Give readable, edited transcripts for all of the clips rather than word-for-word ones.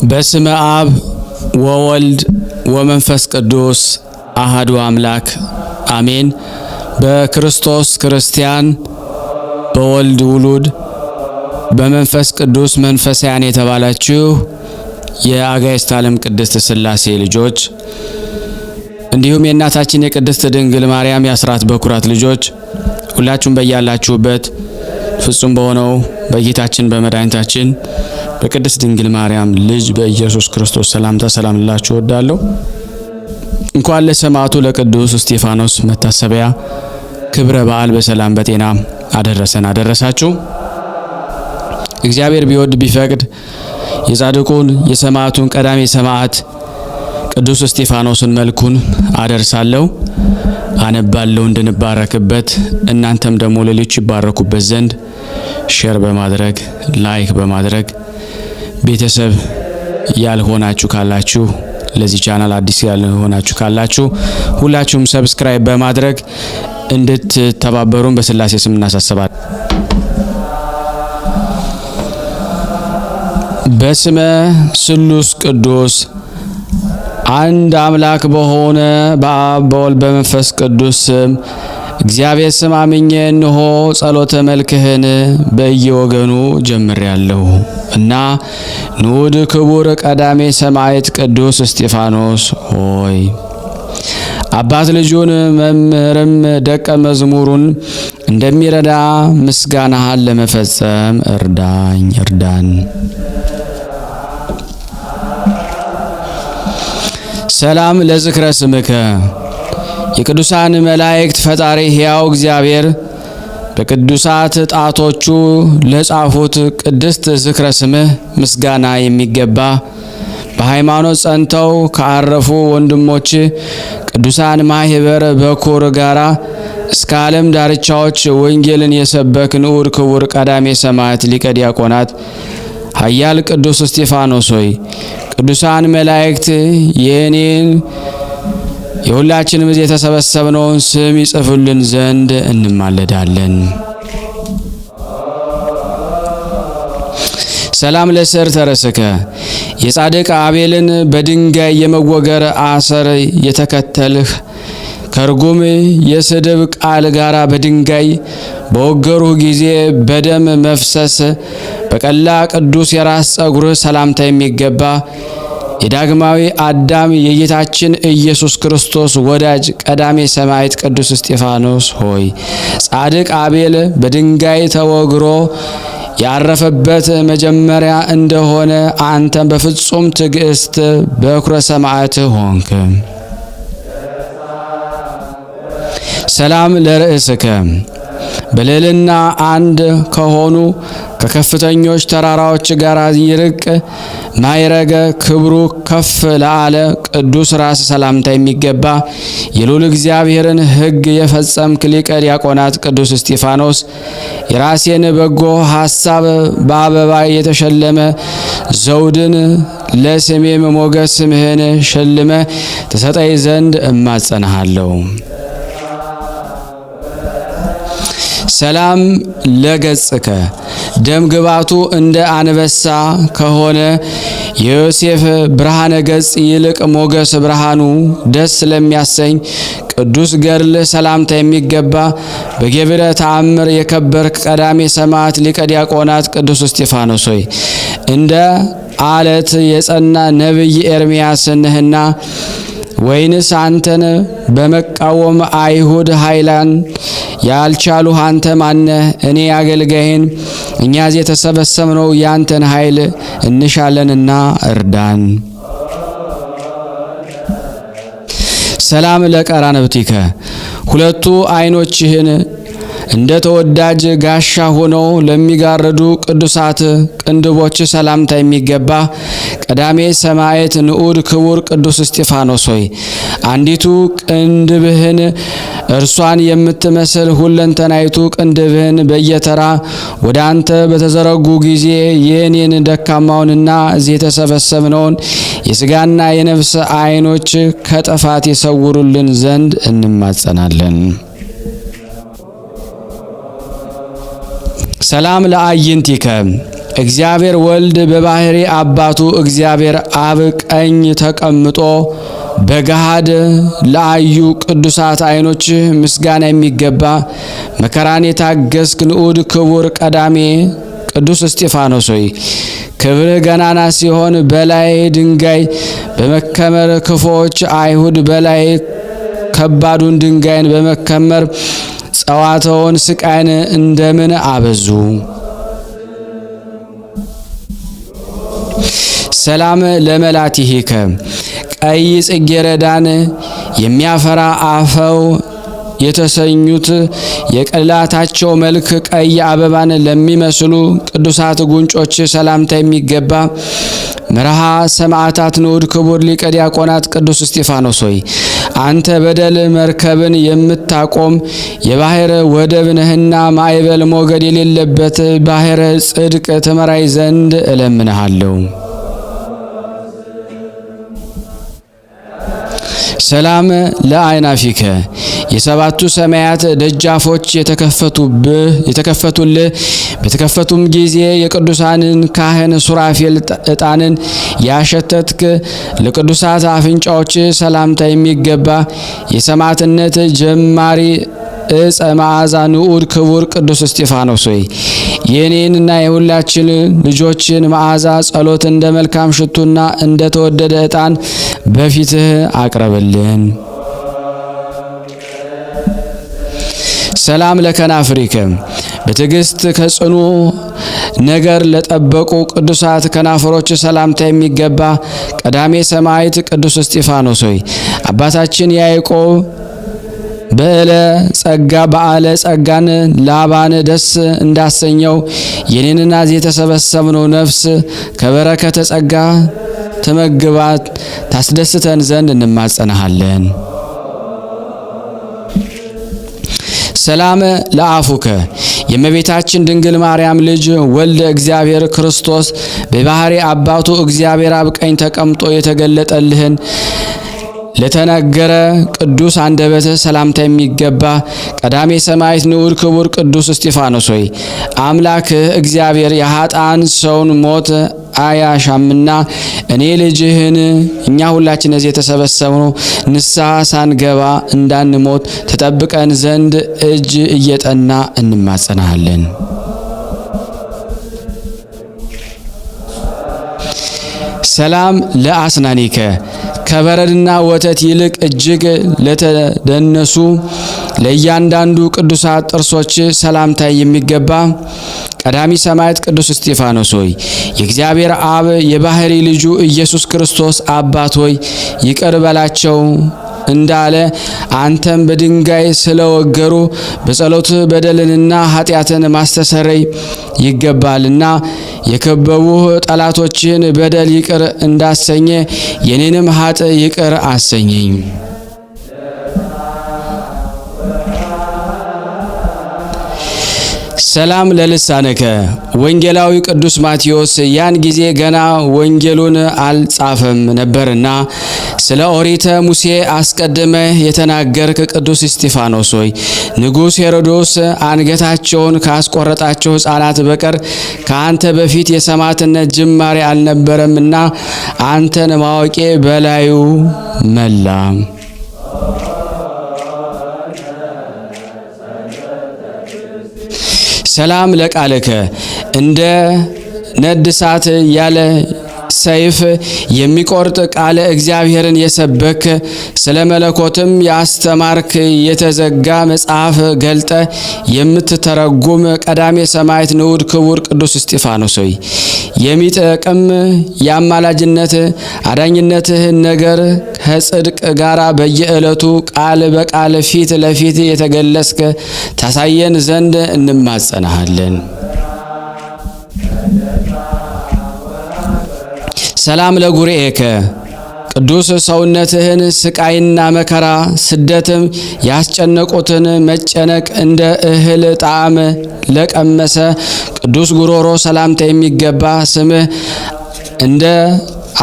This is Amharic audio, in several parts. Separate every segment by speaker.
Speaker 1: በስመ አብ ወወልድ ወመንፈስ ቅዱስ አሐዱ አምላክ አሜን። በክርስቶስ ክርስቲያን፣ በወልድ ውሉድ፣ በመንፈስ ቅዱስ መንፈሳውያን የተባላችሁ የአጋዕዝተ ዓለም ቅድስት ሥላሴ ልጆች እንዲሁም የእናታችን የቅድስት ድንግል ማርያም የአስራት በኩራት ልጆች ሁላችሁም በያላችሁበት ፍጹም በሆነው በጌታችን በመድኃኒታችን በቅድስት ድንግል ማርያም ልጅ በኢየሱስ ክርስቶስ ሰላምታ ሰላም ልላችሁ እወዳለሁ። እንኳን ለሰማዕቱ ለቅዱስ እስጢፋኖስ መታሰቢያ ክብረ በዓል በሰላም በጤና አደረሰን አደረሳችሁ። እግዚአብሔር ቢወድ ቢፈቅድ የጻድቁን የሰማዕቱን ቀዳሜ ሰማዕት ቅዱስ እስጢፋኖስን መልኩን አደርሳለሁ፣ አነባለሁ እንድንባረክበት፣ እናንተም ደግሞ ሌሎች ይባረኩበት ዘንድ ሼር በማድረግ ላይክ በማድረግ ቤተሰብ ያልሆናችሁ ካላችሁ ለዚህ ቻናል አዲስ ያልሆናችሁ ካላችሁ ሁላችሁም ሰብስክራይብ በማድረግ እንድትተባበሩን በሥላሴ ስም እናሳስባለን። በስመ ስሉስ ቅዱስ አንድ አምላክ በሆነ በአብ በወልድ በመንፈስ ቅዱስ ስም እግዚአብሔር ስም አምኜ እንሆ ጸሎተ መልክህን በየወገኑ ጀምሬያለሁ እና ንዑድ ክቡር ቀዳሜ ሰማዕት ቅዱስ እስጢፋኖስ ሆይ አባት ልጁን መምህርም ደቀ መዝሙሩን እንደሚረዳ ምስጋናህን ለመፈጸም እርዳን። ሰላም ለዝክረ ስምከ የቅዱሳን መላእክት ፈጣሪ ሕያው እግዚአብሔር በቅዱሳት ጣቶቹ ለጻፉት ቅድስት ዝክረ ስምህ ምስጋና የሚገባ በሃይማኖት ጸንተው ካረፉ ወንድሞች ቅዱሳን ማህበር በኩር ጋራ እስከ ዓለም ዳርቻዎች ወንጌልን የሰበክ ንዑድ ክቡር ቀዳሜ ሰማዕት ሊቀ ዲያቆናት ኃያል ቅዱስ እስጢፋኖስ ሆይ ቅዱሳን መላእክት የኔን የሁላችንም የተሰበሰብነውን ስም ይጽፉልን ዘንድ እንማለዳለን። ሰላም ለስር ተረስከ የጻድቅ አቤልን በድንጋይ የመወገር አሰር የተከተልህ ከርጉም የስድብ ቃል ጋራ በድንጋይ በወገሩህ ጊዜ በደም መፍሰስ በቀላ ቅዱስ የራስ ጸጉር ሰላምታ የሚገባ የዳግማዊ አዳም የጌታችን ኢየሱስ ክርስቶስ ወዳጅ ቀዳሜ ሰማዕት ቅዱስ እስጢፋኖስ ሆይ ጻድቅ አቤል በድንጋይ ተወግሮ ያረፈበት መጀመሪያ እንደሆነ አንተም በፍጹም ትዕግስት በኩረ ሰማዕት ሆንክ። ሰላም ለርእስከ በልዕልና አንድ ከሆኑ ከከፍተኞች ተራራዎች ጋር ይርቅ ማይረገ ክብሩ ከፍ ለአለ ቅዱስ ራስ ሰላምታ የሚገባ የልዑል እግዚአብሔርን ሕግ የፈጸምክ ሊቀ ዲያቆናት ቅዱስ እስጢፋኖስ የራሴን በጎ ሐሳብ በአበባ የተሸለመ ዘውድን ለስሜም ሞገስ ስምህን ሸልመ ተሰጠይ ዘንድ እማጸናሃለሁ። ሰላም ለገጽከ ደም ግባቱ እንደ አንበሳ ከሆነ የዮሴፍ ብርሃነ ገጽ ይልቅ ሞገስ ብርሃኑ ደስ ለሚያሰኝ ቅዱስ ገድል ሰላምታ የሚገባ በገቢረ ተአምር የከበርክ ቀዳሜ ሰማዕት ሊቀ ዲያቆናት ቅዱስ እስጢፋኖስ ሆይ እንደ አለት የጸና ነቢይ ኤርምያስ ነህና ወይንስ አንተን በመቃወም አይሁድ ኃይላን ያልቻሉ አንተ ማነህ? እኔ አገልጋይን እኛዝ የተሰበሰብነው ያንተን ኃይል እንሻለንና እርዳን። ሰላም ለቀራንብቲከ ሁለቱ ዓይኖችህን እንደ ተወዳጅ ጋሻ ሆነው ለሚጋርዱ ቅዱሳት ቅንድቦች ሰላምታ የሚገባ ቀዳሜ ሰማዕት ንዑድ ክቡር ቅዱስ እስጢፋኖስ ሆይ አንዲቱ ቅንድብህን እርሷን የምትመስል ሁለንተናይቱ ቅንድብህን በየተራ ወደ አንተ በተዘረጉ ጊዜ የኔን ደካማውንና እዚህ የተሰበሰብነውን የሥጋና የነፍስ ዓይኖች ከጥፋት ይሰውሩልን ዘንድ እንማጸናለን። ሰላም ለአይንቲከ እግዚአብሔር ወልድ በባህሪ አባቱ እግዚአብሔር አብ ቀኝ ተቀምጦ በገሃድ ለአዩ ቅዱሳት ዓይኖች ምስጋና የሚገባ መከራን የታገስክ ንዑድ ክቡር ቀዳሜ ቅዱስ እስጢፋኖስ ሆይ ክብርህ ገናና ሲሆን በላይ ድንጋይ በመከመር ክፉዎች አይሁድ በላይ ከባዱን ድንጋይን በመከመር ጸዋተውን ስቃይን እንደምን አበዙ። ሰላም ለመላቲሂከ ቀይ ጽጌረዳን የሚያፈራ አፈው የተሰኙት የቅላታቸው መልክ ቀይ አበባን ለሚመስሉ ቅዱሳት ጉንጮች ሰላምታ የሚገባ መርሃ ሰማዕታት ንዑድ ክቡር ሊቀ ዲያቆናት ቅዱስ እስጢፋኖስ ሆይ አንተ በደል መርከብን የምታቆም የባህር ወደብ ነህና ማዕበል ሞገድ የሌለበት ባህረ ጽድቅ ትመራይ ዘንድ እለምንሃለሁ። ሰላም ለአይናፊከ የሰባቱ ሰማያት ደጃፎች የተከፈቱልህ በተከፈቱም ጊዜ የቅዱሳንን ካህን ሱራፌል ዕጣንን ያሸተትክ ለቅዱሳት አፍንጫዎች ሰላምታ የሚገባ የሰማዕትነት ጀማሪ ዕፀ መዓዛ ንዑድ ክቡር ቅዱስ እስጢፋኖስ ሆይ የኔንና የሁላችን ልጆችን መዓዛ ጸሎት እንደ መልካም ሽቱና እንደ ተወደደ ዕጣን በፊትህ አቅርብልን። ሰላም ለከናፍሪከ በትዕግስት ከጽኑ ነገር ለጠበቁ ቅዱሳት ከናፍሮች ሰላምታ የሚገባ ቀዳሜ ሰማዕት ቅዱስ እስጢፋኖስ ሆይ አባታችን ያዕቆብ በዓለ ጸጋን ላባን ደስ እንዳሰኘው የኔንና የተሰበሰብነው ነፍስ ከበረከተ ጸጋ ተመግባት ታስደስተን ዘንድ እንማጸናሃለን። ሰላም ለአፉከ የእመቤታችን ድንግል ማርያም ልጅ ወልደ እግዚአብሔር ክርስቶስ በባህሪ አባቱ እግዚአብሔር አብ ቀኝ ተቀምጦ የተገለጠልህን ለተናገረ ቅዱስ አንደበተ ሰላምታ የሚገባ ቀዳሜ ሰማዕት ንዑድ ክቡር ቅዱስ እስጢፋኖስ ሆይ አምላክህ እግዚአብሔር የኃጥአን ሰውን ሞት አያሻምና እኔ ልጅህን እኛ ሁላችን እዚህ የተሰበሰብነው ንስሐ ሳንገባ እንዳንሞት ተጠብቀን ዘንድ እጅ እየጠና እንማጸናለን። ሰላም ለአስናኒከ ከበረድና ወተት ይልቅ እጅግ ለተደነሱ ለእያንዳንዱ ቅዱሳት ጥርሶች ሰላምታ የሚገባ ቀዳሚ ሰማዕት ቅዱስ እስጢፋኖስ ሆይ የእግዚአብሔር አብ የባህሪ ልጁ ኢየሱስ ክርስቶስ አባት ሆይ ይቅር በላቸው እንዳለ አንተም በድንጋይ ስለወገሩ በጸሎት በደልንና ኃጢአትን ማስተሰረይ ይገባልና የከበቡህ ጠላቶችን በደል ይቅር እንዳሰኘ የኔንም ኃጥ ይቅር አሰኘኝ። ሰላም ለልሳነከ ወንጌላዊ ቅዱስ ማቴዎስ ያን ጊዜ ገና ወንጌሉን አልጻፈም ነበርና ስለ ኦሪተ ሙሴ አስቀድመ የተናገርክ ቅዱስ እስጢፋኖስ ሆይ ንጉሥ ሄሮዶስ አንገታቸውን ካስቆረጣቸው ሕፃናት በቀር ከአንተ በፊት የሰማዕትነት ጅማሬ አልነበረምና አንተን ማወቄ በላዩ መላ። ሰላም ለቃልከ እንደ ነድ እሳት ያለ ሰይፍ የሚቆርጥ ቃለ እግዚአብሔርን የሰበክ ስለ መለኮትም ያስተማርክ የተዘጋ መጽሐፍ ገልጠ የምትተረጉም ቀዳሜ ሰማዕት ንዑድ ክቡር ቅዱስ እስጢፋኖስ ሆይ የሚጠቅም የአማላጅነት አዳኝነትህን ነገር ከጽድቅ ጋር በየዕለቱ ቃል በቃል ፊት ለፊት የተገለጽክ ታሳየን ዘንድ እንማጸናሃለን። ሰላም ለጉርኤከ ቅዱስ ሰውነትህን ስቃይና መከራ ስደትም ያስጨነቁትን መጨነቅ እንደ እህል ጣዕም ለቀመሰ ቅዱስ ጉሮሮ ሰላምታ የሚገባ ስምህ እንደ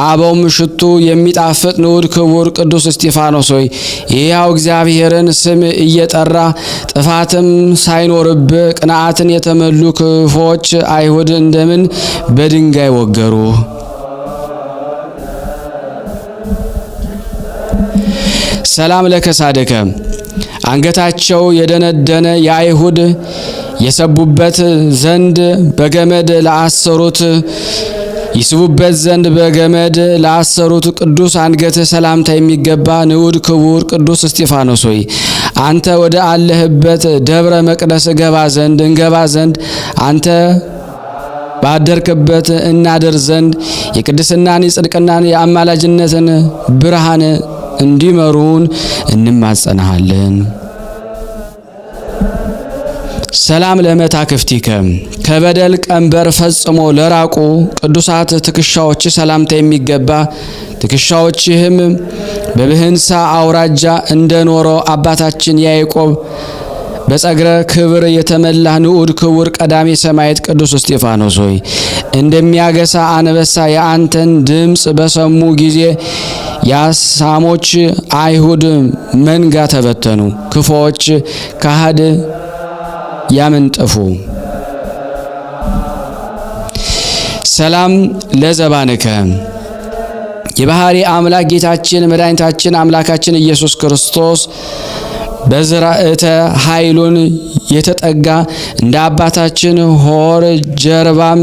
Speaker 1: አበውም ሽቱ የሚጣፍጥ ንዑድ ክቡር ቅዱስ እስጢፋኖስ ሆይ የሕያው እግዚአብሔርን ስም እየጠራ ጥፋትም ሳይኖርብህ ቅንዓትን የተመሉ ክፎች አይሁድ እንደምን በድንጋይ ወገሩ? ሰላም ለከሳደከ አንገታቸው የደነደነ የአይሁድ የሰቡበት ዘንድ በገመድ ለአሰሩት ይስቡበት ዘንድ በገመድ ለአሰሩት ቅዱስ አንገት ሰላምታ የሚገባ ንዑድ ክቡር ቅዱስ እስጢፋኖስ ሆይ አንተ ወደ አለህበት ደብረ መቅደስ እንገባ ዘንድ አንተ ባደርክበት እናደር ዘንድ የቅድስናን የጽድቅናን የአማላጅነትን ብርሃን እንዲመሩን እንማጸናሃለን። ሰላም ለመታክፍቲከ ከበደል ቀንበር ፈጽሞ ለራቁ ቅዱሳት ትከሻዎች ሰላምታ የሚገባ ትከሻዎችህም በብህንሳ አውራጃ እንደኖረው አባታችን ያዕቆብ በጸግረ ክብር የተመላ ንዑድ ክቡር ቀዳሜ ሰማዕት ቅዱስ እስጢፋኖስ ሆይ እንደሚያገሳ አንበሳ የአንተን ድምፅ በሰሙ ጊዜ የአሳሞች አይሁድ መንጋ ተበተኑ፣ ክፉዎች ካህድ ያመንጠፉ። ሰላም ለዘባንከ የባህሪ አምላክ ጌታችን መድኃኒታችን አምላካችን ኢየሱስ ክርስቶስ በዝራእተ ኃይሉን የተጠጋ እንደ አባታችን ሆር ጀርባም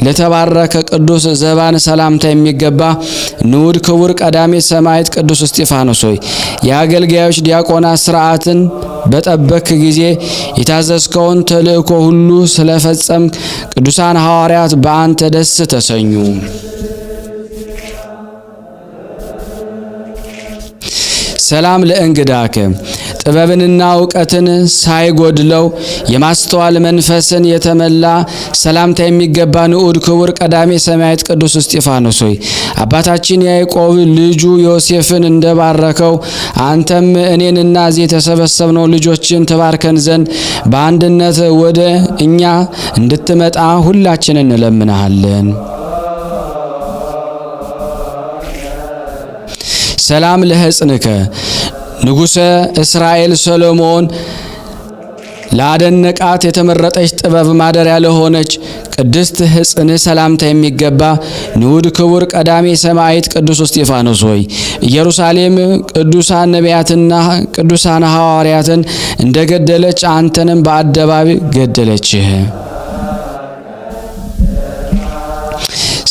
Speaker 1: ለተባረከ ቅዱስ ዘባን ሰላምታ የሚገባ ንዑድ ክቡር ቀዳሜ ሰማዕት ቅዱስ እስጢፋኖስ ሆይ የአገልጋዮች ዲያቆናት ሥርዓትን በጠበክ ጊዜ የታዘዝከውን ተልእኮ ሁሉ ስለፈጸምክ ቅዱሳን ሐዋርያት በአንተ ደስ ተሰኙ። ሰላም ለእንግዳከ ጥበብንና እውቀትን ሳይጎድለው የማስተዋል መንፈስን የተመላ ሰላምታ የሚገባ ንዑድ ክቡር ቀዳሜ ሰማዕት ቅዱስ እስጢፋኖስ ሆይ አባታችን ያዕቆብ ልጁ ዮሴፍን እንደባረከው አንተም እኔንና እዚህ የተሰበሰብነው ልጆችን ትባርከን ዘንድ በአንድነት ወደ እኛ እንድትመጣ ሁላችን እንለምናሃለን። ሰላም ለሕፅንከ ንጉሠ እስራኤል ሰሎሞን ላደነቃት የተመረጠች ጥበብ ማደሪያ ለሆነች ቅድስት ሕፅን ሰላምታ የሚገባ ንዑድ ክቡር ቀዳሜ ሰማዕት ቅዱስ እስጢፋኖስ ሆይ ኢየሩሳሌም ቅዱሳን ነቢያትና ቅዱሳን ሐዋርያትን እንደገደለች አንተንም በአደባባይ ገደለችህ።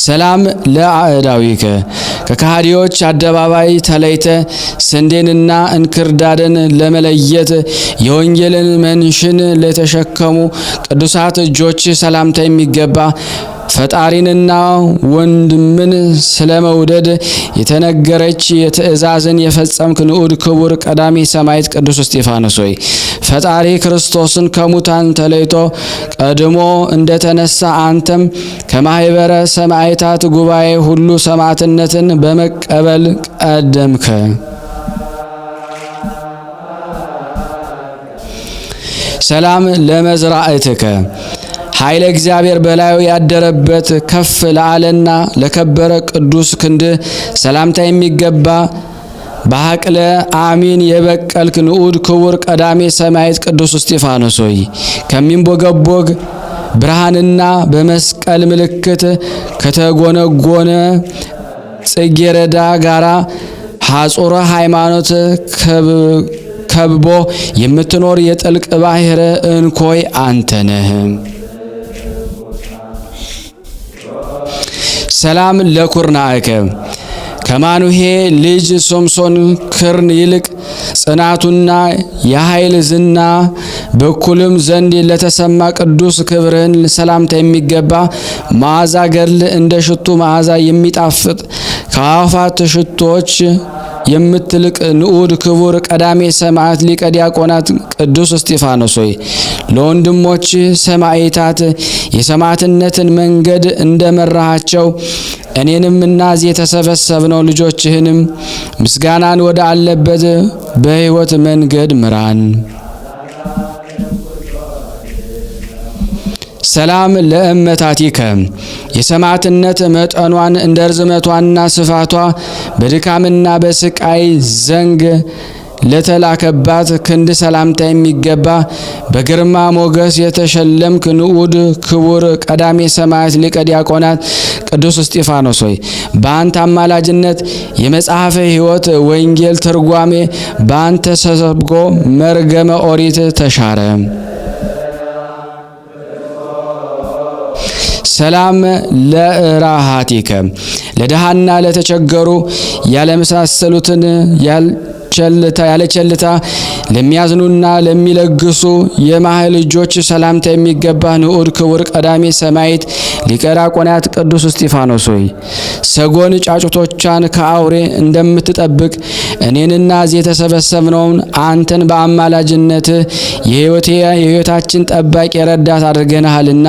Speaker 1: ሰላም ለአእዳዊከ ከካህዲዎች አደባባይ ተለይተ ስንዴንና እንክርዳድን ለመለየት የወንጌልን መንሽን ለተሸከሙ ቅዱሳት እጆች ሰላምታ የሚገባ ፈጣሪንና ወንድምን ስለመውደድ የተነገረች የትእዛዝን የፈጸምክ ንዑድ ክቡር ቀዳሜ ሰማዕት ቅዱስ እስጢፋኖስ ሆይ ፈጣሪ ክርስቶስን ከሙታን ተለይቶ ቀድሞ እንደተነሳ አንተም ከማኅበረ ሰማዕታት ጉባኤ ሁሉ ሰማዕትነትን በመቀበል ቀደምከ። ሰላም ለመዝራእትከ ኃይለ እግዚአብሔር በላዩ ያደረበት ከፍ ለአለና ለከበረ ቅዱስ ክንድ ሰላምታ የሚገባ በሐቅለ አሚን የበቀልክ ንዑድ ክቡር ቀዳሜ ሰማዕት ቅዱስ እስጢፋኖስ ሆይ ከሚንቦገቦግ ብርሃንና በመስቀል ምልክት ከተጎነጎነ ጽጌረዳ ጋራ ሐጹረ ሃይማኖት ከብቦ የምትኖር የጥልቅ ባሕር እንኮይ አንተ ነህ። ሰላም ለኩርናዕከ ከማኑሄ ልጅ ሶምሶን ክርን ይልቅ ጽናቱና የኃይል ዝና በኩልም ዘንድ ለተሰማ ቅዱስ ክብርህን ሰላምታ የሚገባ መዓዛ ገድል እንደ ሽቱ መዓዛ የሚጣፍጥ ከአዕዋፋት ሽቶች የምትልቅ ንዑድ ክቡር ቀዳሜ ሰማዕት ሊቀ ዲያቆናት ቅዱስ እስጢፋኖስ ሆይ ለወንድሞች ሰማዕታት የሰማዕትነትን መንገድ እንደመራሃቸው እኔንም እና እዚህ የተሰበሰብነው ልጆችህንም ምስጋናን ወደ አለበት በሕይወት መንገድ ምራን። ሰላም ለእመታቲከ የሰማዕትነት መጠኗን እንደ ርዝመቷና ስፋቷ በድካምና በስቃይ ዘንግ ለተላከባት ክንድ ሰላምታ የሚገባ በግርማ ሞገስ የተሸለምክ ንዑድ ክቡር ቀዳሜ ሰማዕት ሊቀ ዲያቆናት ቅዱስ እስጢፋኖስ ሆይ በአንተ አማላጅነት የመጽሐፈ ሕይወት ወንጌል ትርጓሜ በአንተ ተሰብኮ መርገመ ኦሪት ተሻረ። ሰላም ለራሃቲከ ለድሃና ለተቸገሩ ያለመሳሰሉትን ያለ ቸልታ ለሚያዝኑና ለሚለግሱ የማህል እጆች ሰላምታ የሚገባ ንዑድ ክቡር ቀዳሜ ሰማዕት ሊቀ ዲያቆናት ቅዱስ እስጢፋኖስ ሆይ ሰጎን ጫጩቶቿን ከአውሬ እንደምትጠብቅ እኔንና እዚህ የተሰበሰብነውን አንተን በአማላጅነት የሕይወታችን ጠባቂ ረዳት አድርገናልና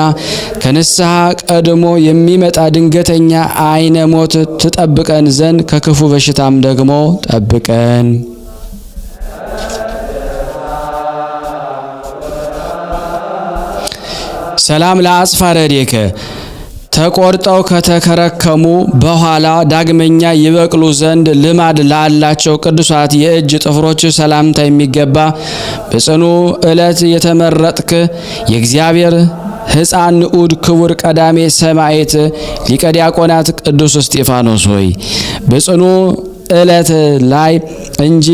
Speaker 1: ከንስሐ ቀድሞ የሚመጣ ድንገተኛ አይነ ሞት ትጠብቀን ዘንድ ከክፉ በሽታም ደግሞ ጠብቀን። ሰላም ለአጽፋረ እዴከ ተቆርጠው ከተከረከሙ በኋላ ዳግመኛ ይበቅሉ ዘንድ ልማድ ላላቸው ቅዱሳት የእጅ ጥፍሮች ሰላምታ የሚገባ በጽኑ ዕለት የተመረጥክ የእግዚአብሔር ሕፃን ንዑድ ክቡር ቀዳሜ ሰማዕት ሊቀ ዲያቆናት ቅዱስ እስጢፋኖስ ሆይ በጽኑ ዕለት ላይ እንጂ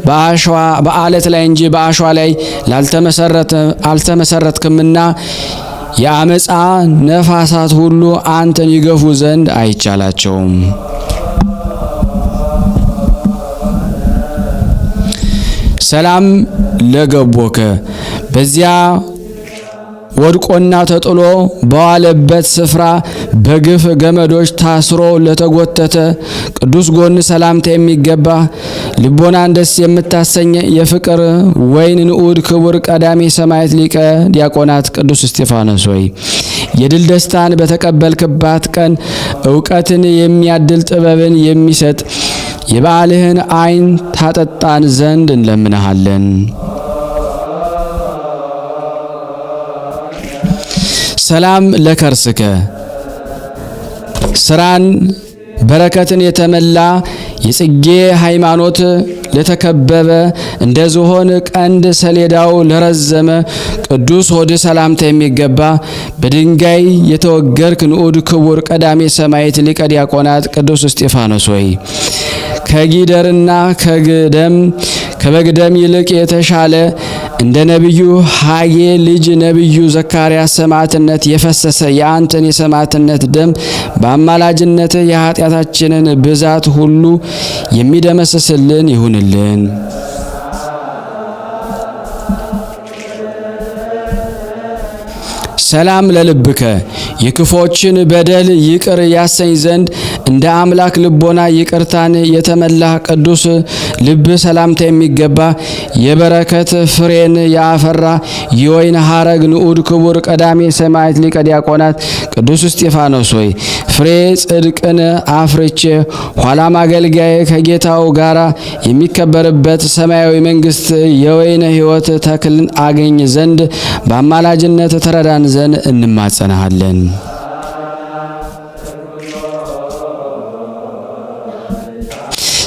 Speaker 1: በአለት ላይ እንጂ በአሸዋ ላይ አልተመሰረትክምና የአመፃ ነፋሳት ሁሉ አንተን ይገፉ ዘንድ አይቻላቸውም። ሰላም ለገቦከ በዚያ ወድቆና ተጥሎ በዋለበት ስፍራ በግፍ ገመዶች ታስሮ ለተጎተተ ቅዱስ ጎን ሰላምታ የሚገባ ልቦናን ደስ የምታሰኝ የፍቅር ወይን ንዑድ ክቡር ቀዳሜ ሰማዕት ሊቀ ዲያቆናት ቅዱስ እስጢፋኖስ ሆይ የድል ደስታን በተቀበልክባት ቀን ዕውቀትን የሚያድል ጥበብን የሚሰጥ የበዓልህን ዓይን ታጠጣን ዘንድ እንለምንሃለን። ሰላም ለከርስከ ስራን በረከትን የተመላ የጽጌ ሃይማኖት ለተከበበ እንደ ዝሆን ቀንድ ሰሌዳው ለረዘመ ቅዱስ ሆድ ሰላምታ የሚገባ በድንጋይ የተወገርክ ንዑድ ክቡር ቀዳሜ ሰማዕት ሊቀ ዲያቆናት ቅዱስ እስጢፋኖስ ሆይ ከጊደርና ከበግደም ይልቅ የተሻለ እንደ ነቢዩ ሐጌ ልጅ ነቢዩ ዘካርያስ ሰማዕትነት የፈሰሰ የአንተን የሰማዕትነት ደም በአማላጅነት የኃጢአታችንን ብዛት ሁሉ የሚደመስስልን ይሁንልን። ሰላም ለልብከ የክፎችን በደል ይቅር ያሰኝ ዘንድ እንደ አምላክ ልቦና ይቅርታን የተመላ ቅዱስ ልብ ሰላምታ የሚገባ የበረከት ፍሬን ያፈራ የወይን ሐረግ ንዑድ ክቡር ቀዳሜ ሰማዕት ሊቀ ዲያቆናት ቅዱስ እስጢፋኖስ ሆይ ፍሬ ጽድቅን አፍርቼ ኋላም አገልጋዬ ከጌታው ጋር የሚከበርበት ሰማያዊ መንግስት የወይን ሕይወት ተክልን አገኝ ዘንድ በአማላጅነት ተረዳን ዘንድ እንማጸናሃለን።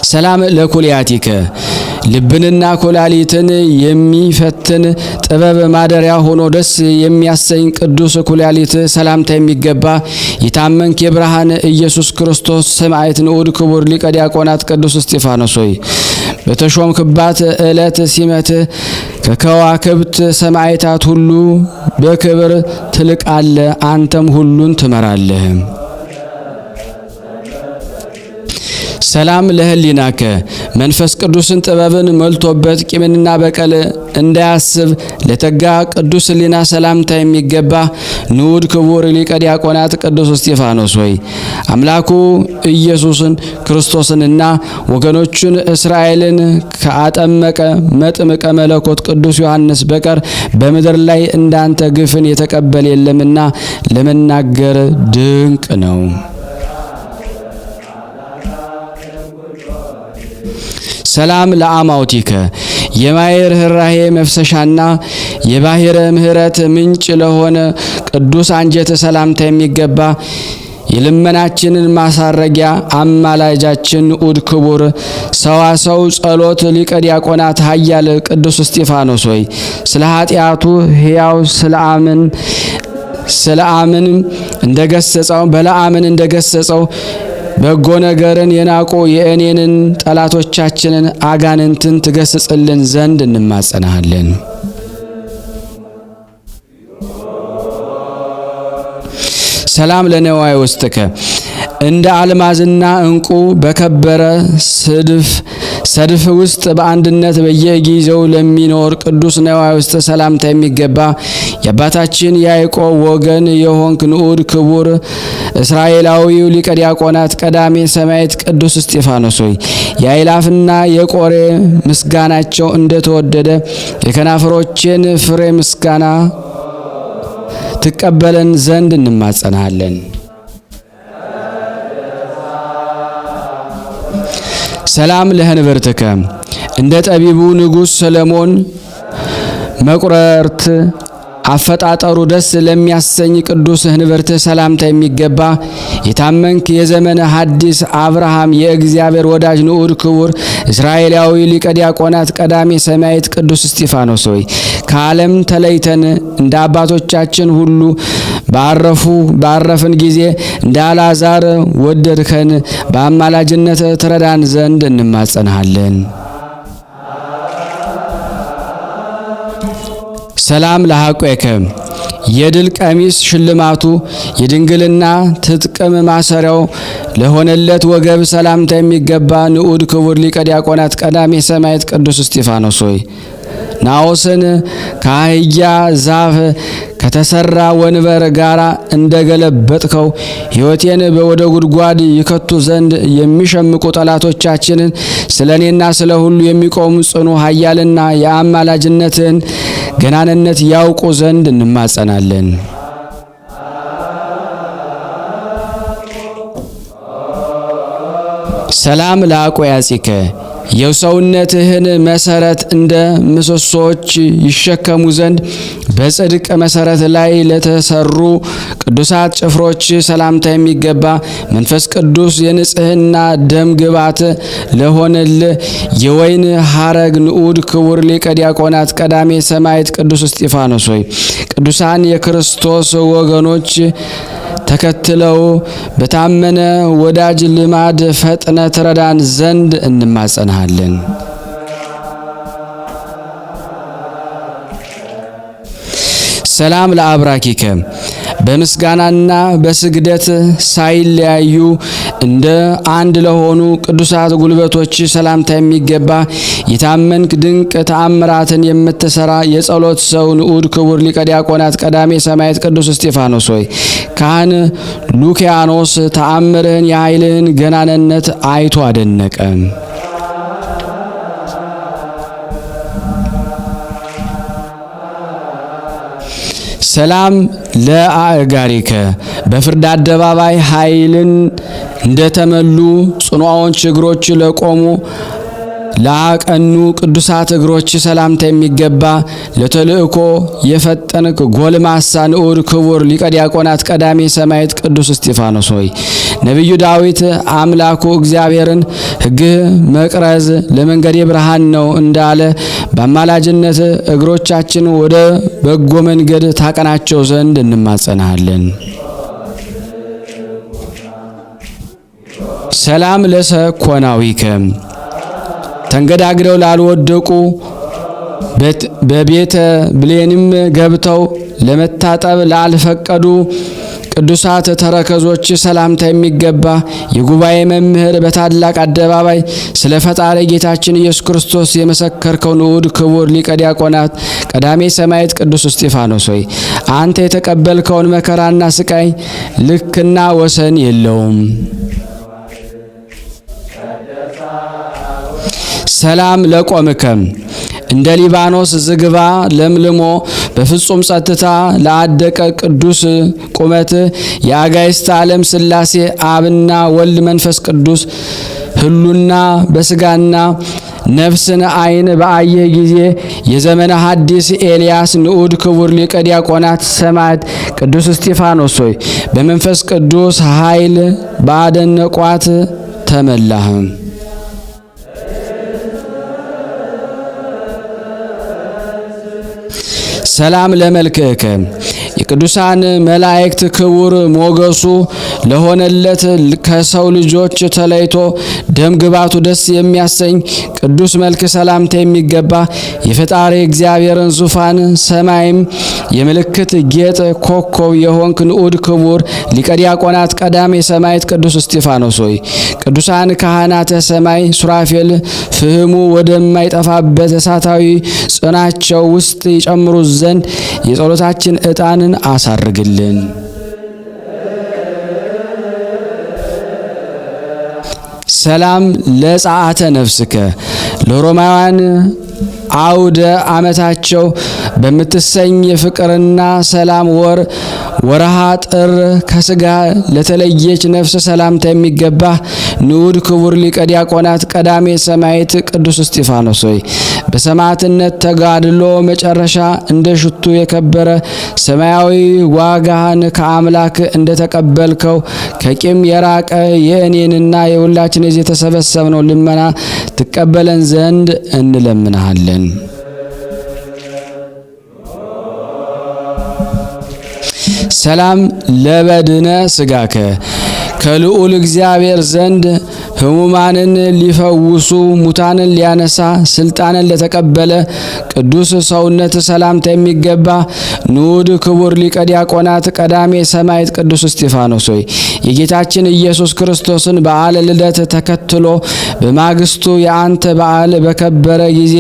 Speaker 1: ሰላም ለኩልያቲከ ልብንና ኩላሊትን የሚፈትን ጥበብ ማደሪያ ሆኖ ደስ የሚያሰኝ ቅዱስ ኩላሊት ሰላምታ የሚገባ የታመንክ የብርሃን ኢየሱስ ክርስቶስ ሰማዕት ንዑድ ክቡር ሊቀ ዲያቆናት ቅዱስ እስጢፋኖስ ሆይ በተሾምክባት ዕለት ሲመት ከከዋክብት ሰማዕታት ሁሉ በክብር ትልቃለ፣ አንተም ሁሉን ትመራለህ። ሰላም ለህሊናከ መንፈስ ቅዱስን ጥበብን መልቶበት ቂምንና በቀል እንዳያስብ ለተጋ ቅዱስ ህሊና ሰላምታ የሚገባ ንዑድ ክቡር ሊቀ ዲያቆናት ቅዱስ እስጢፋኖስ ሆይ አምላኩ ኢየሱስን ክርስቶስንና ወገኖቹን እስራኤልን ከአጠመቀ መጥምቀ መለኮት ቅዱስ ዮሐንስ በቀር በምድር ላይ እንዳንተ ግፍን የተቀበለ የለምና ለመናገር ድንቅ ነው። ሰላም ለአማውቲከ የማየ ርኅራኄ መፍሰሻና የባሕረ ምሕረት ምንጭ ለሆነ ቅዱስ አንጀት ሰላምታ የሚገባ የልመናችንን ማሳረጊያ አማላጃችን ንዑድ ክቡር ሰዋሰው ጸሎት ሊቀ ዲያቆናት ኃያል ቅዱስ እስጢፋኖስ ሆይ ስለ ኃጢአቱ ሕያው ስለአምን እንደገሰጸው በለዓምን እንደገሰጸው በጎ ነገርን የናቁ የእኔንን ጠላቶቻችንን አጋንንትን ትገስጽልን ዘንድ እንማጸናሃለን። ሰላም ለነዋይ ውስጥከ እንደ አልማዝና ዕንቁ በከበረ ሰድፍ ውስጥ በአንድነት በየጊዜው ለሚኖር ቅዱስ ነዋይ ውስጥ ሰላምታ የሚገባ የአባታችን ያዕቆብ ወገን የሆንክ ንዑድ ክቡር እስራኤላዊው ሊቀ ዲያቆናት ቀዳሜ ሰማዕት ቅዱስ እስጢፋኖስ ሆይ የአእላፍና የቆሬ ምስጋናቸው እንደተወደደ የከናፍሮቼን ፍሬ ምስጋና ትቀበለን ዘንድ እንማጸናለን። ሰላም ለህንብርትከ እንደ ጠቢቡ ንጉሥ ሰለሞን መቁረርት አፈጣጠሩ ደስ ለሚያሰኝ ቅዱስ ህንብርት ሰላምታ የሚገባ የታመንክ የዘመነ ሐዲስ አብርሃም የእግዚአብሔር ወዳጅ ንዑድ ክቡር እስራኤላዊ ሊቀ ዲያቆናት ቀዳሜ ሰማዕት ቅዱስ እስጢፋኖስ ሆይ ከዓለም ተለይተን እንደ አባቶቻችን ሁሉ ባረፍን ጊዜ እንደ አልዓዛር ወደድከን፣ በአማላጅነት ትረዳን ዘንድ እንማጸናሃለን። ሰላም ለሐቆከ የድል ቀሚስ ሽልማቱ የድንግልና ትጥቅም ማሰሪያው ለሆነለት ወገብ ሰላምታ የሚገባ ንዑድ ክቡር ሊቀ ዲያቆናት ቀዳሜ ሰማዕት ቅዱስ እስጢፋኖስ ሆይ ናዖስን ከአህያ ዛፍ ከተሰራ ወንበር ጋር እንደገለበጥከው ሕይወቴን ወደ ጉድጓድ ይከቱ ዘንድ የሚሸምቁ ጠላቶቻችንን ስለኔና ስለ ሁሉ የሚቆሙ ጽኑ ኃያልና የአማላጅነትን ገናንነት ያውቁ ዘንድ እንማጸናለን። ሰላም ለአቆያጺከ የሰውነትህን መሰረት እንደ ምሰሶች ይሸከሙ ዘንድ በጽድቅ መሰረት ላይ ለተሰሩ ቅዱሳት ጭፍሮች ሰላምታ የሚገባ መንፈስ ቅዱስ የንጽህና ደም ግባት ለሆነል የወይን ሐረግ ንዑድ ክቡር ሊቀ ዲያቆናት ቀዳሜ ሰማዕት ቅዱስ እስጢፋኖስ ሆይ ቅዱሳን የክርስቶስ ወገኖች ተከትለው በታመነ ወዳጅ ልማድ ፈጥነ ትረዳን ዘንድ እንማጸናሃለን። ሰላም ለአብራኪከ በምስጋናና በስግደት ሳይለያዩ እንደ አንድ ለሆኑ ቅዱሳት ጉልበቶች ሰላምታ የሚገባ የታመንክ ድንቅ ተአምራትን የምትሰራ የጸሎት ሰው ንዑድ ክቡር ሊቀ ዲያቆናት ቀዳሜ ሰማዕት ቅዱስ እስጢፋኖስ ሆይ ካህን ሉኪያኖስ ተአምርህን የኃይልህን ገናንነት አይቶ አደነቀ። ሰላም ለአእጋሪከ በፍርድ አደባባይ ኃይልን እንደተመሉ ጽኑዓን እግሮች ለቆሙ ላቀኑ ቅዱሳት እግሮች ሰላምታ የሚገባ ለተልእኮ የፈጠንክ ጎልማሳ ንዑድ ክቡር ሊቀ ዲያቆናት ቀዳሜ ሰማዕት ቅዱስ እስጢፋኖስ ሆይ ነቢዩ ዳዊት አምላኩ እግዚአብሔርን ሕግህ መቅረዝ ለመንገዴ ብርሃን ነው እንዳለ በአማላጅነት እግሮቻችን ወደ በጎ መንገድ ታቀናቸው ዘንድ እንማጸናሃለን። ሰላም ለሰኮናዊከ ተንገዳግደው ላልወደቁ በቤተ ብሌንም ገብተው ለመታጠብ ላልፈቀዱ ቅዱሳት ተረከዞች ሰላምታ የሚገባ የጉባኤ መምህር በታላቅ አደባባይ ስለ ፈጣሪ ጌታችን ኢየሱስ ክርስቶስ የመሰከርከው ንዑድ ክቡር ሊቀ ዲያቆናት ቀዳሜ ሰማዕት ቅዱስ እስጢፋኖስ ሆይ አንተ የተቀበልከውን መከራና ስቃይ ልክና ወሰን የለውም። ሰላም ለቆምከም እንደ ሊባኖስ ዝግባ ለምልሞ በፍጹም ጸጥታ ለአደቀ ቅዱስ ቁመት የአጋዕዝተ ዓለም ሥላሴ አብና ወልድ መንፈስ ቅዱስ ህሉና በስጋና ነፍስን ዓይን በአየህ ጊዜ የዘመነ ሐዲስ ኤልያስ ንዑድ ክቡር ሊቀ ዲያቆናት ሰማዕት ቅዱስ እስጢፋኖስ ሆይ በመንፈስ ቅዱስ ኃይል ባደነቋት ተመላህ። ሰላም ለመልክከ የቅዱሳን መላእክት ክቡር ሞገሱ ለሆነለት ከሰው ልጆች ተለይቶ ደም ግባቱ ደስ የሚያሰኝ ቅዱስ መልክ ሰላምታ የሚገባ የፈጣሪ እግዚአብሔርን ዙፋን ሰማይም የምልክት ጌጥ ኮከብ የሆንክ ንዑድ ክቡር ሊቀ ዲያቆናት ቀዳሜ ሰማዕት ቅዱስ እስጢፋኖስ ሆይ ቅዱሳን ካህናተ ሰማይ ሱራፌል ፍህሙ ወደማይጠፋበት እሳታዊ ጽናቸው ውስጥ ይጨምሩ ዘንድ የጸሎታችን ዕጣንን አሳርግልን። ሰላም ለጸአተ ነፍስከ ለሮማውያን አውደ ዓመታቸው በምትሰኝ የፍቅርና ሰላም ወር ወርሃ ጥር ከስጋ ለተለየች ነፍስ ሰላምታ የሚገባ ንዑድ ክቡር ሊቀ ዲያቆናት ቀዳሜ ሰማዕት ቅዱስ እስጢፋኖስ ሆይ በሰማዕትነት ተጋድሎ መጨረሻ እንደ ሽቱ የከበረ ሰማያዊ ዋጋህን ከአምላክ እንደተቀበልከው ከቂም የራቀ የእኔንና የሁላችን የዚህ የተሰበሰብነው ልመና ትቀበለን ዘንድ እንለምናለን። ሰላም ለበድነ ስጋከ ከልዑል እግዚአብሔር ዘንድ ሕሙማንን ሊፈውሱ ሙታንን ሊያነሳ ስልጣንን ለተቀበለ ቅዱስ ሰውነት ሰላምታ የሚገባ ንዑድ ክቡር ሊቀ ዲያቆናት ቀዳሜ ሰማዕት ቅዱስ እስጢፋኖስ ሆይ የጌታችን ኢየሱስ ክርስቶስን በዓለ ልደት ተከትሎ በማግስቱ የአንተ በዓል በከበረ ጊዜ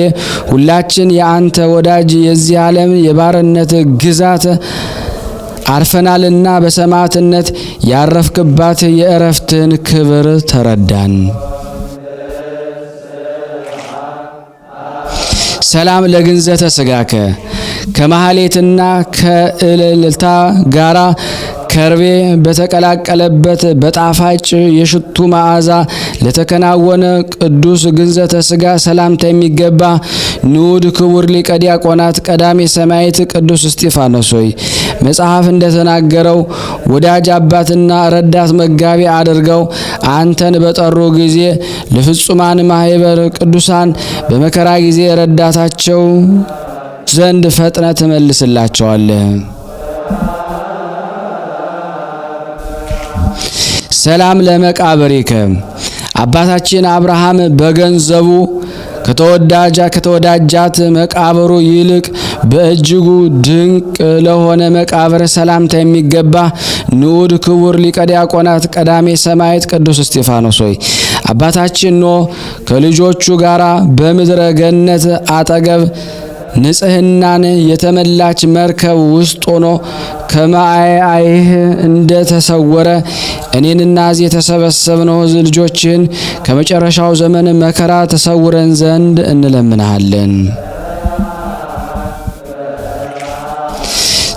Speaker 1: ሁላችን የአንተ ወዳጅ የዚህ ዓለም የባርነት ግዛት አርፈናልና በሰማዕትነት ያረፍክባት የእረፍትን ክብር ተረዳን። ሰላም ለግንዘተ ስጋከ ከማህሌትና ከእልልታ ጋራ ከርቤ በተቀላቀለበት በጣፋጭ የሽቱ መዓዛ ለተከናወነ ቅዱስ ግንዘተ ስጋ ሰላምታ የሚገባ ንዑድ ክቡር ሊቀ ዲያቆናት ቀዳሜ ሰማዕት ቅዱስ እስጢፋኖስ ሆይ መጽሐፍ እንደተናገረው ወዳጅ አባትና ረዳት መጋቢ አድርገው አንተን በጠሩ ጊዜ ለፍጹማን ማህበር ቅዱሳን በመከራ ጊዜ ረዳታቸው ዘንድ ፈጥነ ትመልስላቸዋለህ። ሰላም ለመቃብሪከ አባታችን አብርሃም በገንዘቡ ከተወዳጃት መቃብሩ ይልቅ በእጅጉ ድንቅ ለሆነ መቃብር ሰላምታ የሚገባ ንዑድ ክቡር ሊቀ ዲያቆናት ቀዳሜ ሰማዕት ቅዱስ እስጢፋኖስ ሆይ አባታችን ኖህ ከልጆቹ ጋር በምድረ ገነት አጠገብ ንጽህናን የተመላች መርከብ ውስጥ ሆኖ ከማያይህ እንደተሰወረ እኔንና እዚህ የተሰበሰብነው ልጆችን ከመጨረሻው ዘመን መከራ ተሰውረን ዘንድ እንለምናለን።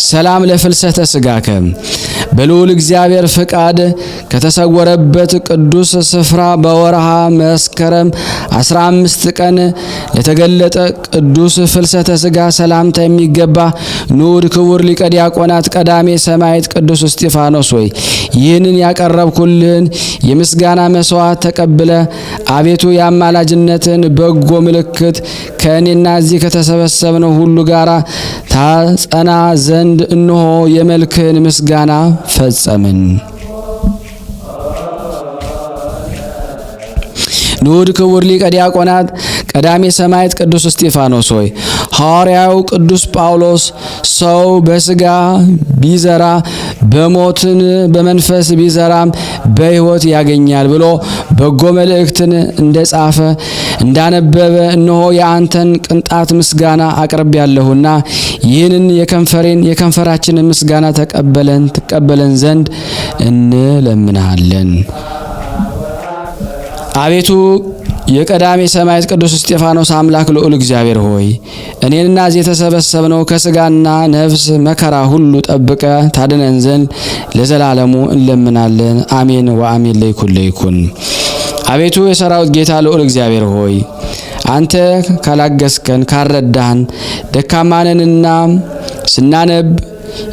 Speaker 1: ሰላም ለፍልሰተ ስጋከ በልዑል እግዚአብሔር ፍቃድ ከተሰወረበት ቅዱስ ስፍራ በወርሃ መስከረም 15 ቀን ለተገለጠ ቅዱስ ፍልሰተ ስጋ ሰላምታ የሚገባ ንዑድ ክቡር ሊቀ ዲያቆናት ቀዳሜ ሰማዕት ቅዱስ እስጢፋኖስ ሆይ ይህንን ያቀረብኩልህን የምስጋና መስዋዕት ተቀብለ አቤቱ የአማላጅነትን በጎ ምልክት ከእኔና እዚህ ከተሰበሰብነው ሁሉ ጋር ታጸና ዘንድ እነሆ የመልክህን ምስጋና ፈጸምን። ንዑድ ክቡር ሊቀ ዲያቆናት ቀዳሜ ሰማዕት ቅዱስ እስጢፋኖስ ሆይ ሐዋርያው ቅዱስ ጳውሎስ ሰው በስጋ ቢዘራ በሞትን በመንፈስ ቢዘራም በሕይወት ያገኛል ብሎ በጎ መልእክትን እንደጻፈ እንዳነበበ እነሆ የአንተን ቅንጣት ምስጋና አቅርቤያለሁና ይህንን የከንፈራችንን ምስጋና ትቀበለን ዘንድ እንለምናለን። አቤቱ የቀዳሜ ሰማዕት ቅዱስ እስጢፋኖስ አምላክ ልዑል እግዚአብሔር ሆይ እኔንና እዚህ የተሰበሰብነው ከስጋና ነፍስ መከራ ሁሉ ጠብቀ ታድነን ዘንድ ለዘላለሙ እንለምናለን። አሜን ወአሜን። ለይኩን አቤቱ የሰራዊት ጌታ ልዑል እግዚአብሔር ሆይ አንተ ካላገስከን ካረዳህን ደካማነንና ስናነብ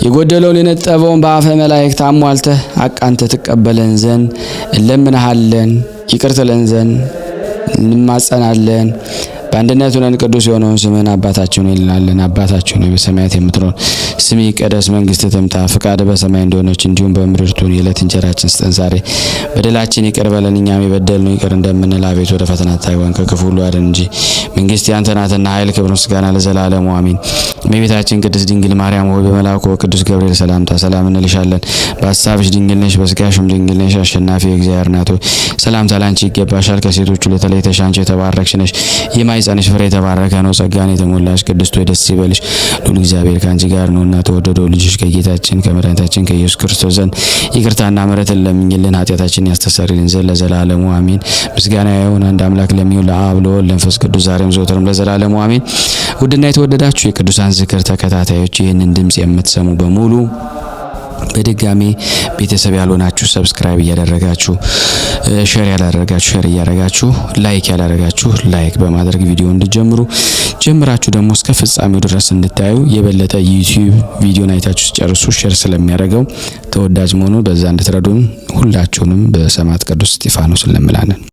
Speaker 1: የጎደለውን የነጠበውን በአፈ መላእክት አሟልተህ አቃንተ ትቀበለን ዘንድ እንለምንሃለን። ይቅር ትለን ዘንድ እንማጸናለን። በአንድነት ሆነን ቅዱስ የሆነውን ስምህን አባታችን ሆይ እንላለን። አባታችን ሆይ በሰማያት የምትኖር ስምህ ይቀደስ፣ መንግስትህ ትምጣ፣ ፈቃድህ በሰማይ እንደሆነች እንዲሁም በምድር ትሁን። የዕለት እንጀራችንን ስጠን ዛሬ፣ በደላችን ይቅር በለን እኛም የበደልነውን ይቅር እንደምንል፣ አቤቱ ወደ ፈተና አታግባን ከክፉ ሁሉ አድነን እንጂ መንግስት ያንተ ናትና ኃይል፣ ክብር፣ ምስጋና ለዘላለሙ አሜን። እመቤታችን ቅድስት ድንግል ማርያም ሆይ በመልአኩ ቅዱስ ገብርኤል ሰላምታ ሰላም እንልሻለን። በሐሳብሽ ድንግል ነሽ፣ በሥጋሽም ድንግል ነሽ። አሸናፊ እግዚአብሔር እናት ሆይ ሰላምታ ላንቺ ይገባሻል። ከሴቶች ሁሉ ተለይተሽ አንቺ የተባረክሽ ነሽ። የማኅፀንሽ ፍሬ የተባረከ ነው። ጸጋን የተሞላሽ ቅድስት ሆይ ደስ ይበልሽ፣ ልዑል እግዚአብሔር ከአንቺ ጋር ነውና ተወደደው ልጅሽ ከጌታችን ከመድኃኒታችን ከኢየሱስ ክርስቶስ ዘንድ ይቅርታና ምሕረትን ለምኝልን ኃጢአታችንን ያስተሰርይልን ዘንድ ለዘላለሙ አሜን። ምስጋና ይሁን አንድ አምላክ ለሚሆን ለአብ ለወልድ ለመንፈስ ቅዱስ ዛሬም ዘወትርም ለዘላለሙ አሜን። ውድና የተወደዳችሁ የቅዱሳን ዝክር ተከታታዮች ይህንን ድምጽ የምትሰሙ በሙሉ በድጋሚ ቤተሰብ ያልሆናችሁ ሰብስክራይብ እያደረጋችሁ ሼር ያላደረጋችሁ ሼር እያደረጋችሁ ላይክ ያላደረጋችሁ ላይክ በማድረግ ቪዲዮ እንድጀምሩ ጀምራችሁ ደግሞ እስከ ፍጻሜው ድረስ እንድታዩ የበለጠ ዩቲዩብ ቪዲዮን አይታችሁ ሲጨርሱ ሼር ስለሚያደርገው ተወዳጅ መሆኑ በዛ እንድትረዱን ሁላችሁንም በሰማዕት ቅዱስ እስጢፋኖስ እንለምናለን።